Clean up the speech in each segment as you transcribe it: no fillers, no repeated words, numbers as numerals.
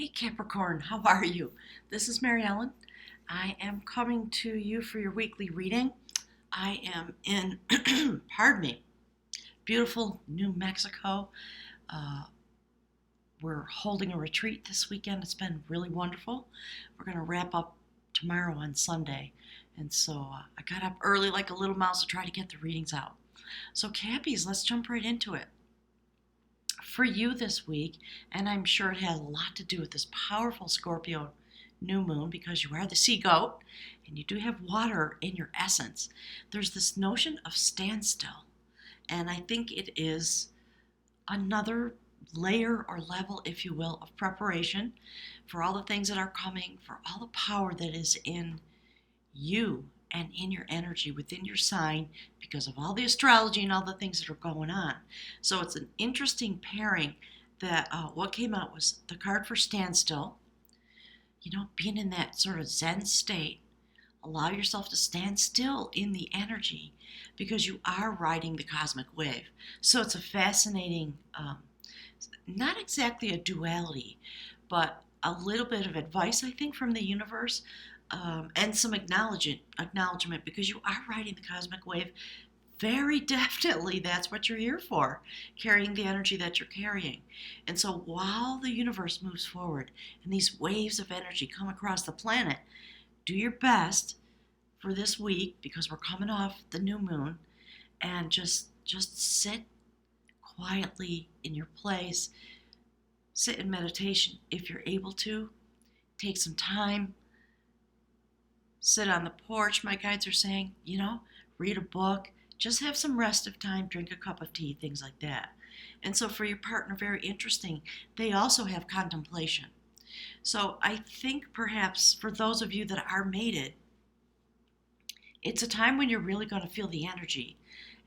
Hey Capricorn, how are you? This is Mary Ellen. I am coming to you for your weekly reading. I am in, pardon me, beautiful New Mexico. Uh, we're holding a retreat this weekend. It's been really wonderful. We're going to wrap up tomorrow on Sunday. And so I got up early like a little mouse to try to get the readings out. So, Cappies, let's jump right into it. For you this week, and I'm sure it has a lot to do with this powerful Scorpio new moon because you are the sea goat and you do have water in your essence. There's this notion of standstill, and I think it is another layer or level, if you will, of preparation for all the things that are coming, for all the power that is in you and in your energy within your sign because of all the astrology and all the things that are going on. So it's an interesting pairing that what came out was the card for standstill. Being in that sort of Zen state. Allow yourself to stand still in the energy because you are riding the cosmic wave. So it's a fascinating, not exactly a duality, but a little bit of advice, I think, from the universe. And some acknowledgement because you are riding the cosmic wave. Very definitely, that's what you're here for, carrying the energy that you're carrying. And so while the universe moves forward and these waves of energy come across the planet, do your best for this week because we're coming off the new moon and just sit quietly in your place. Sit in meditation if you're able to. Take some time. Sit on the porch, my guides are saying, read a book, just have some restive time, drink a cup of tea, things like that. And so for your partner, very interesting, they also have contemplation. So I think perhaps for those of you that are mated, it's a time when you're really going to feel the energy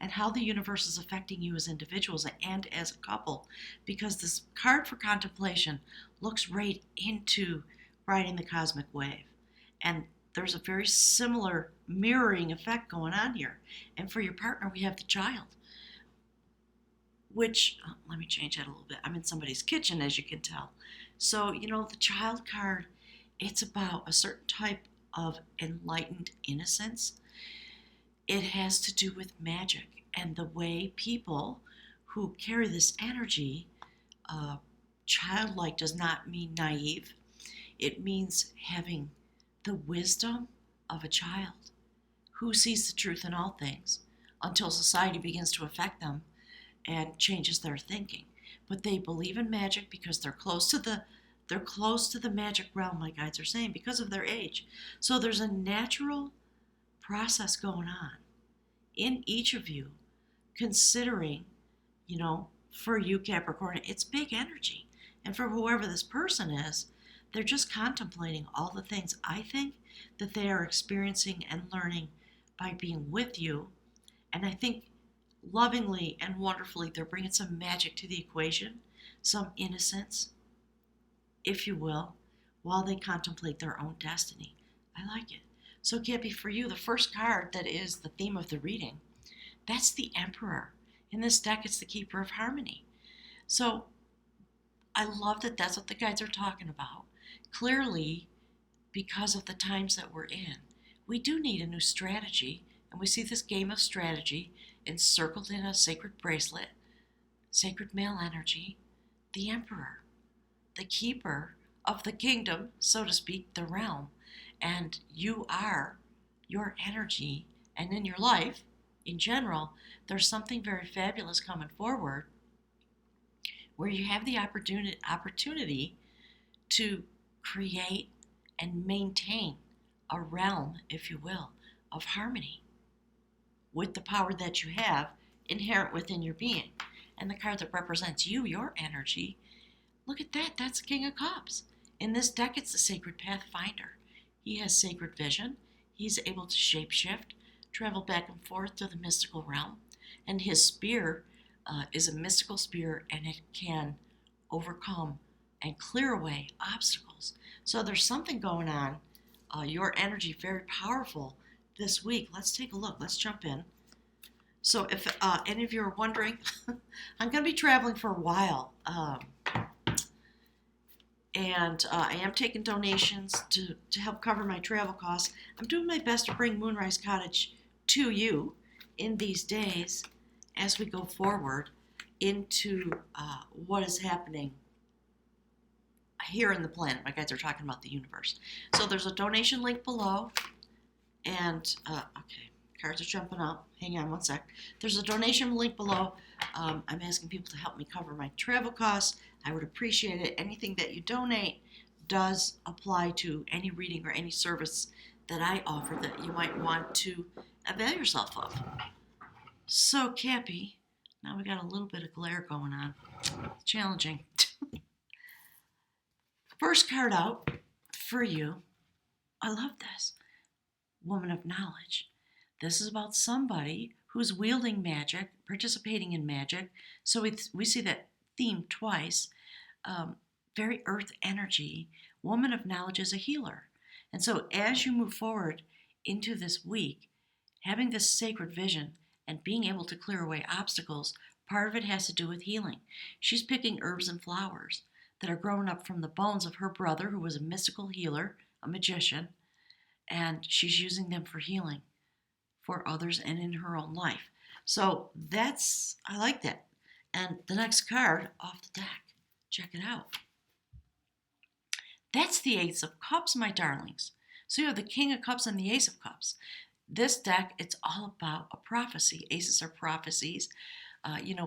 and how the universe is affecting you as individuals and as a couple, because this card for contemplation looks right into riding the cosmic wave. And there's a very similar mirroring effect going on here. And for your partner, we have the child, which, let me change that a little bit. I'm in somebody's kitchen, as you can tell. So, the child card, it's about a certain type of enlightened innocence. It has to do with magic and the way people who carry this energy, childlike does not mean naive. It means having the wisdom of a child who sees the truth in all things until society begins to affect them and changes their thinking. But they believe in magic because they're close to the magic realm, my guides are saying, because of their age. So there's a natural process going on in each of you, considering, for you Capricorn, it's big energy. And for whoever this person is, they're just contemplating all the things I think that they are experiencing and learning by being with you. And I think lovingly and wonderfully, they're bringing some magic to the equation, some innocence, if you will, while they contemplate their own destiny. I like it. So, Cappy, for you, the first card that is the theme of the reading, that's the Emperor. In this deck, it's the Keeper of Harmony. So, I love that that's what the guides are talking about. Clearly, because of the times that we're in, we do need a new strategy, and we see this game of strategy encircled in a sacred bracelet, sacred male energy, the Emperor, the keeper of the kingdom, so to speak, the realm. And you are your energy, and in your life, in general, there's something very fabulous coming forward where you have the opportunity to create and maintain a realm, if you will, of harmony with the power that you have inherent within your being. And the card that represents you, your energy, look at that, that's the King of Cups. In this deck, it's the Sacred Pathfinder. He has sacred vision. He's able to shapeshift, travel back and forth through the mystical realm. And his spear is a mystical spear, and it can overcome and clear away obstacles. So there's something going on. Your energy, very powerful this week. Let's take a look. Let's jump in. So if any of you are wondering, I'm going to be traveling for a while. And I am taking donations to help cover my travel costs. I'm doing my best to bring Moonrise Cottage to you in these days as we go forward into what is happening here in the planet. My guys are talking about the universe. So there's a donation link below. And, okay, cards are jumping up. Hang on one sec. There's a donation link below. I'm asking people to help me cover my travel costs. I would appreciate it. Anything that you donate does apply to any reading or any service that I offer that you might want to avail yourself of. So, Cappy, now we got a little bit of glare going on. It's challenging. First card out for you. I love this. Woman of Knowledge. This is about somebody who's wielding magic, participating in magic. So we see that theme twice. Very earth energy. Woman of Knowledge is a healer. And so as you move forward into this week, having this sacred vision and being able to clear away obstacles, part of it has to do with healing. She's picking herbs and flowers that are grown up from the bones of her brother, who was a mystical healer, a magician, and she's using them for healing for others and in her own life. So I like that. And the next card off the deck, check it out. That's the Ace of Cups, my darlings. So you have the King of Cups and the Ace of Cups. This deck, it's all about a prophecy. Aces are prophecies.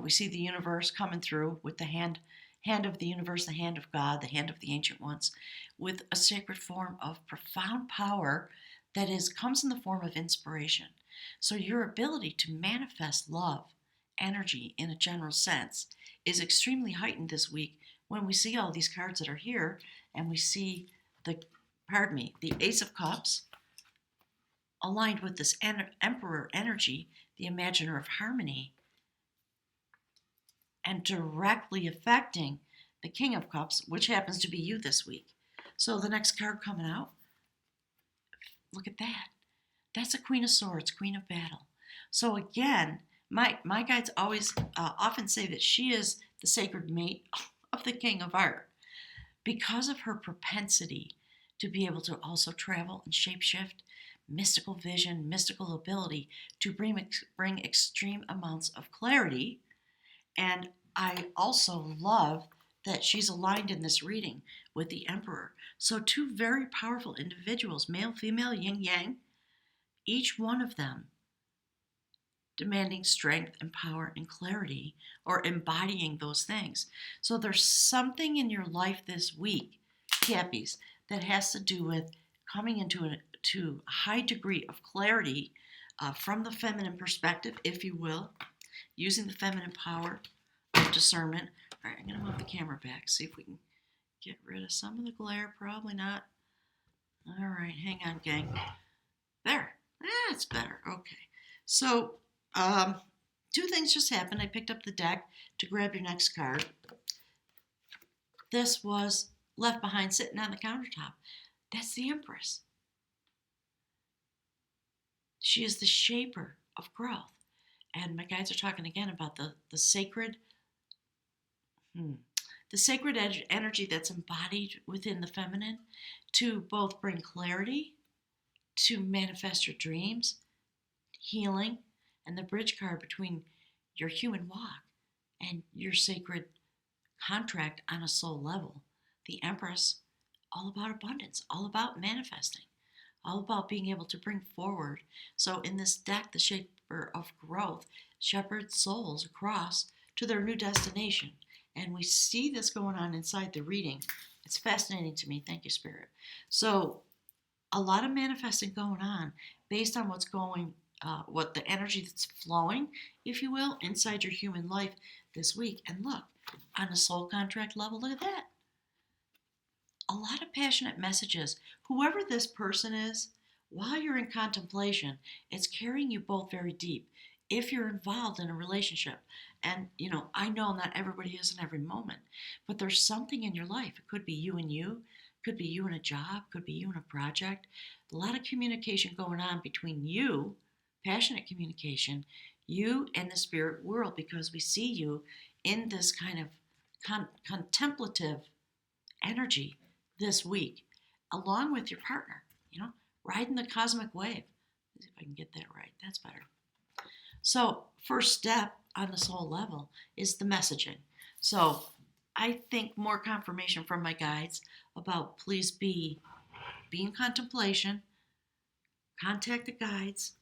We see the universe coming through with the hand of the universe, the hand of God, the hand of the ancient ones, with a sacred form of profound power that comes in the form of inspiration. So your ability to manifest love, energy in a general sense, is extremely heightened this week when we see all these cards that are here, and we see the Ace of Cups aligned with this Emperor energy, the Imaginer of Harmony, and directly affecting the King of Cups, which happens to be you this week. So the next card coming out, look at that. That's a Queen of Swords, Queen of Battle. So again, my guides always often say that she is the sacred mate of the King of Art because of her propensity to be able to also travel and shapeshift, mystical vision, mystical ability to bring extreme amounts of clarity. And I also love that she's aligned in this reading with the Emperor. So two very powerful individuals, male, female, yin, yang, each one of them demanding strength and power and clarity, or embodying those things. So there's something in your life this week, Cappies, that has to do with coming into a high degree of clarity from the feminine perspective, if you will, using the feminine power of discernment. All right, I'm going to move the camera back, see if we can get rid of some of the glare. Probably not. All right, hang on, gang. There. That's better. Okay. So, two things just happened. I picked up the deck to grab your next card. This was left behind sitting on the countertop. That's the Empress. She is the shaper of growth. And my guides are talking again about the sacred energy that's embodied within the feminine to both bring clarity, to manifest your dreams, healing, and the bridge card between your human walk and your sacred contract on a soul level. The Empress, all about abundance, all about manifesting, all about being able to bring forward. So in this deck, the shaper of growth shepherds souls across to their new destination. And we see this going on inside the reading. It's fascinating to me. Thank you, Spirit. So a lot of manifesting going on based on what the energy that's flowing, if you will, inside your human life this week. And look, on a soul contract level, look at that. A lot of passionate messages. Whoever this person is, while you're in contemplation, it's carrying you both very deep. If you're involved in a relationship, and I know not everybody is in every moment, but there's something in your life. It could be you and you, could be you in a job, could be you in a project. A lot of communication going on between you, passionate communication, you and the spirit world, because we see you in this kind of contemplative energy this week, along with your partner, riding the cosmic wave. Let's see if I can get that right. That's better. So, first step on the soul level is the messaging. So, I think more confirmation from my guides about please be in contemplation, contact the guides,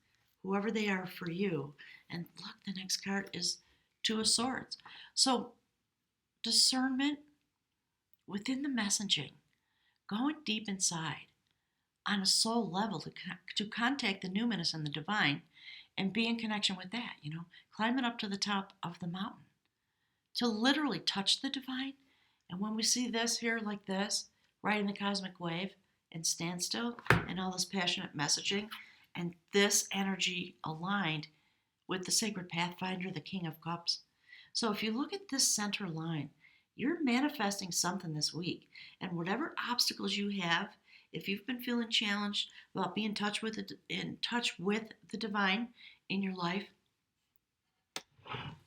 whoever they are for you. And look, the next card is Two of Swords. So, discernment within the messaging, going deep inside on a soul level to contact the numinous and the divine and be in connection with that, climbing up to the top of the mountain to literally touch the divine. And when we see this here like this, riding the cosmic wave and stand still and all this passionate messaging and this energy aligned with the sacred pathfinder, the King of Cups. So if you look at this center line, you're manifesting something this week. And whatever obstacles you have, if you've been feeling challenged about being in touch with the divine in your life,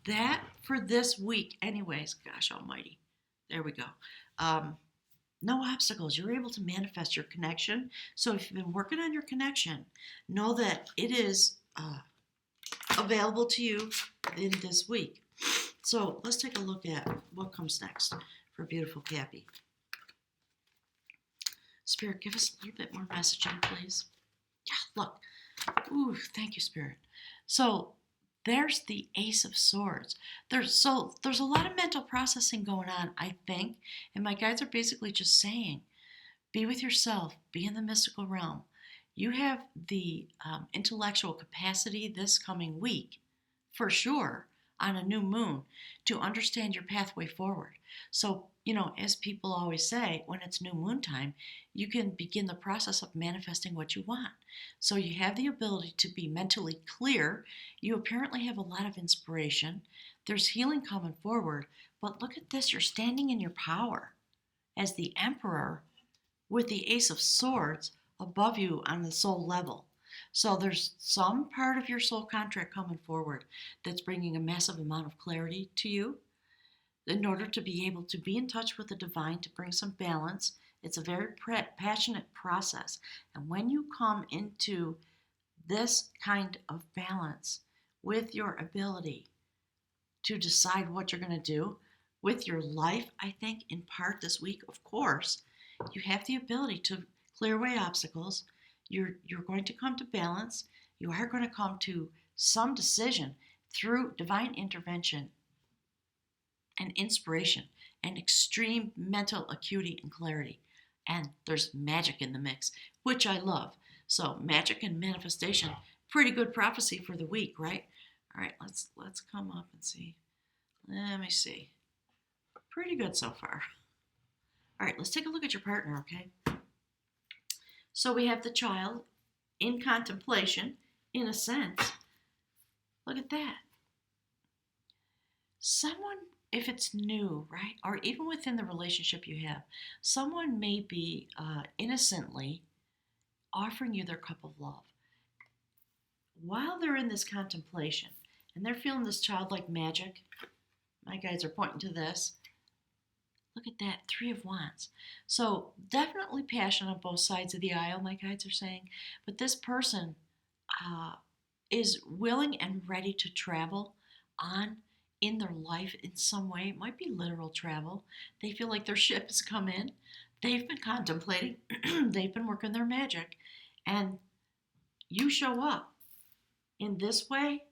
that for this week, anyways, gosh almighty, there we go. No obstacles. You're able to manifest your connection. So if you've been working on your connection, know that it is available to you in this week. So let's take a look at what comes next for beautiful Cappy. Spirit, give us a little bit more messaging, please. Yeah, look. Ooh, thank you, Spirit. So there's the Ace of Swords. There's a lot of mental processing going on, I think, and my guides are basically just saying, be with yourself, be in the mystical realm. You have the intellectual capacity this coming week, for sure, on a new moon, to understand your pathway forward. So, as people always say, when it's new moon time, you can begin the process of manifesting what you want. So you have the ability to be mentally clear. You apparently have a lot of inspiration. There's healing coming forward. But look at this, you're standing in your power as the Emperor with the Ace of Swords above you on the soul level. So there's some part of your soul contract coming forward that's bringing a massive amount of clarity to you in order to be able to be in touch with the divine, to bring some balance. It's a very passionate process. And when you come into this kind of balance with your ability to decide what you're going to do with your life, I think in part this week, of course, you have the ability to clear away obstacles. You're going to come to balance. You are going to come to some decision through divine intervention and inspiration and extreme mental acuity and clarity. And there's magic in the mix, which I love. So magic and manifestation, pretty good prophecy for the week, right? All right, let's come up and see. Let me see. Pretty good so far. All right, let's take a look at your partner, okay? So we have the child in contemplation, in a sense. Look at that. Someone, if it's new, right, or even within the relationship you have, someone may be innocently offering you their cup of love. While they're in this contemplation, and they're feeling this childlike magic, my guides are pointing to this. Look at that, Three of Wands. So definitely passion on both sides of the aisle, my guides are saying. But this person is willing and ready to travel on in their life in some way. It might be literal travel. They feel like their ship has come in. They've been contemplating. They've been working their magic. And you show up in this way.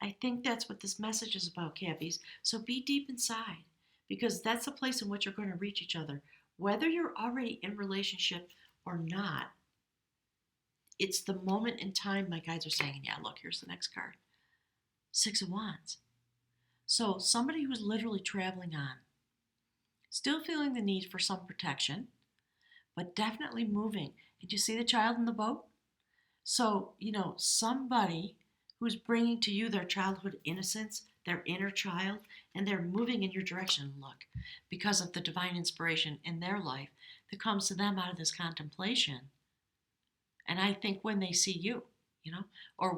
I think that's what this message is about, Cappies. So be deep inside, because that's the place in which you're going to reach each other. Whether you're already in relationship or not, it's the moment in time, my guides are saying. Yeah, look, here's the next card. Six of Wands. So somebody who's literally traveling on, still feeling the need for some protection, but definitely moving. Did you see the child in the boat? So, somebody who's bringing to you their childhood innocence, their inner child, and they're moving in your direction, look, because of the divine inspiration in their life that comes to them out of this contemplation. And I think when they see you, or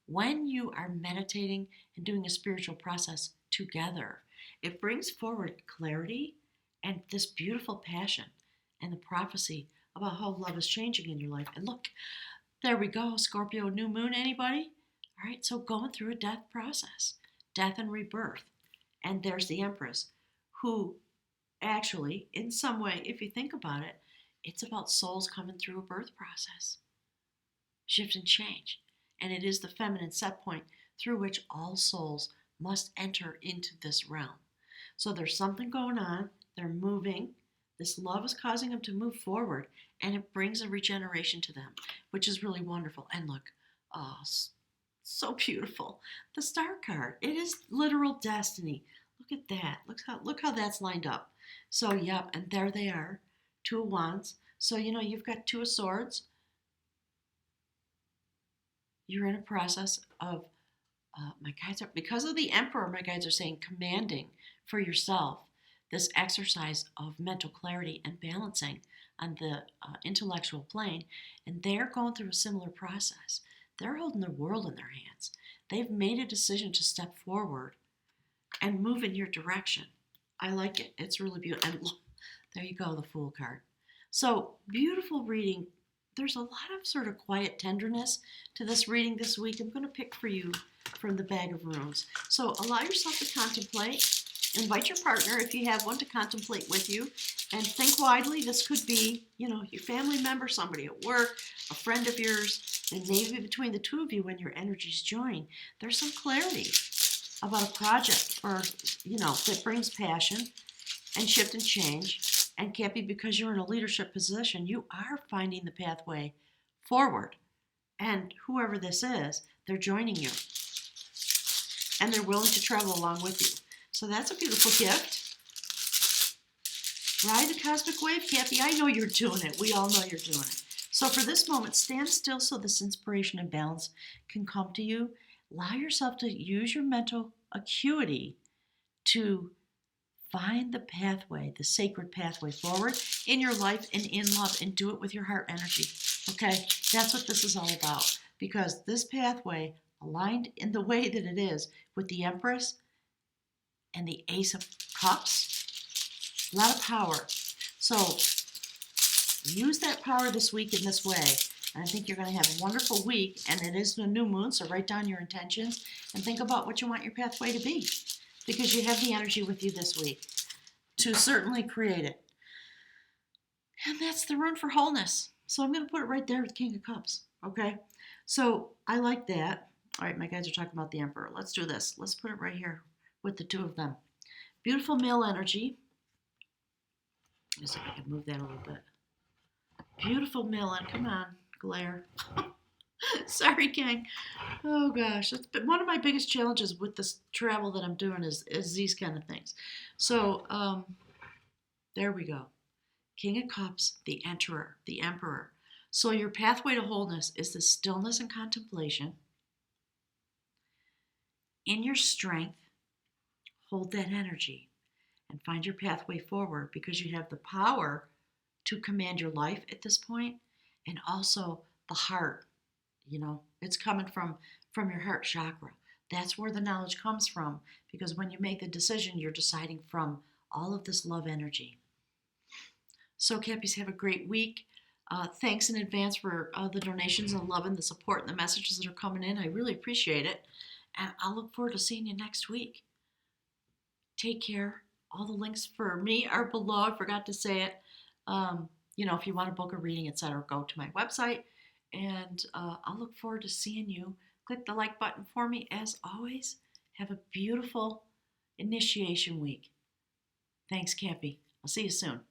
when you are meditating and doing a spiritual process together, it brings forward clarity and this beautiful passion and the prophecy about how love is changing in your life. And look, there we go, Scorpio new moon, anybody? All right, so going through a death process, death and rebirth. And there's the Empress, who actually, in some way, if you think about it, it's about souls coming through a birth process, shift and change. And it is the feminine set point through which all souls must enter into this realm. So there's something going on, they're moving. This love is causing them to move forward, and it brings a regeneration to them, which is really wonderful. And look, oh, so beautiful. The Star card, it is literal destiny. Look at that. Look how that's lined up. So, yep, and there they are, Two of Wands. So, you've got Two of Swords. You're in a process of, my guides are, because of the Emperor, my guides are saying, commanding for yourself this exercise of mental clarity and balancing on the intellectual plane. And they're going through a similar process. They're holding the world in their hands. They've made a decision to step forward and move in your direction. I like it. It's really beautiful. And look, there you go, the Fool card. So, beautiful reading. There's a lot of sort of quiet tenderness to this reading this week. I'm going to pick for you from the Bag of Runes. So, allow yourself to contemplate. Invite your partner, if you have one, to contemplate with you. And think widely. This could be, your family member, somebody at work, a friend of yours, and maybe between the two of you when your energies join, there's some clarity about a project or, that brings passion and shift and change. And can't be because you're in a leadership position. You are finding the pathway forward. And whoever this is, they're joining you. And they're willing to travel along with you. So that's a beautiful gift. Ride the cosmic wave, Kathy. I know you're doing it. We all know you're doing it. So for this moment, stand still so this inspiration and balance can come to you. Allow yourself to use your mental acuity to find the pathway, the sacred pathway forward in your life and in love, and do it with your heart energy. Okay? That's what this is all about. Because this pathway, aligned in the way that it is with the Empress and the Ace of Cups, a lot of power. So use that power this week in this way. And I think you're going to have a wonderful week. And it is the new moon, so write down your intentions and think about what you want your pathway to be. Because you have the energy with you this week to certainly create it. And that's the rune for wholeness. So I'm going to put it right there with King of Cups. Okay? So I like that. All right, my guys are talking about the Emperor. Let's do this. Let's put it right here with the two of them. Beautiful male energy. Let's see if I can move that a little bit. Beautiful male energy. Come on, glare. Sorry, gang. Oh gosh, that's been one of my biggest challenges with this travel that I'm doing is these kind of things. So there we go. King of Cups, the Emperor. So your pathway to wholeness is the stillness and contemplation. In your strength, hold that energy and find your pathway forward, because you have the power to command your life at this point, and also the heart. It's coming from your heart chakra. That's where the knowledge comes from, because when you make the decision, you're deciding from all of this love energy. So, Cappies, have a great week. Thanks in advance for the donations and love and the support and the messages that are coming in. I really appreciate it. And I'll look forward to seeing you next week. Take care. All the links for me are below. I forgot to say it. If you want to book a reading, etc., go to my website. And I'll look forward to seeing you. Click the like button for me. As always, have a beautiful initiation week. Thanks, Cappy. I'll see you soon.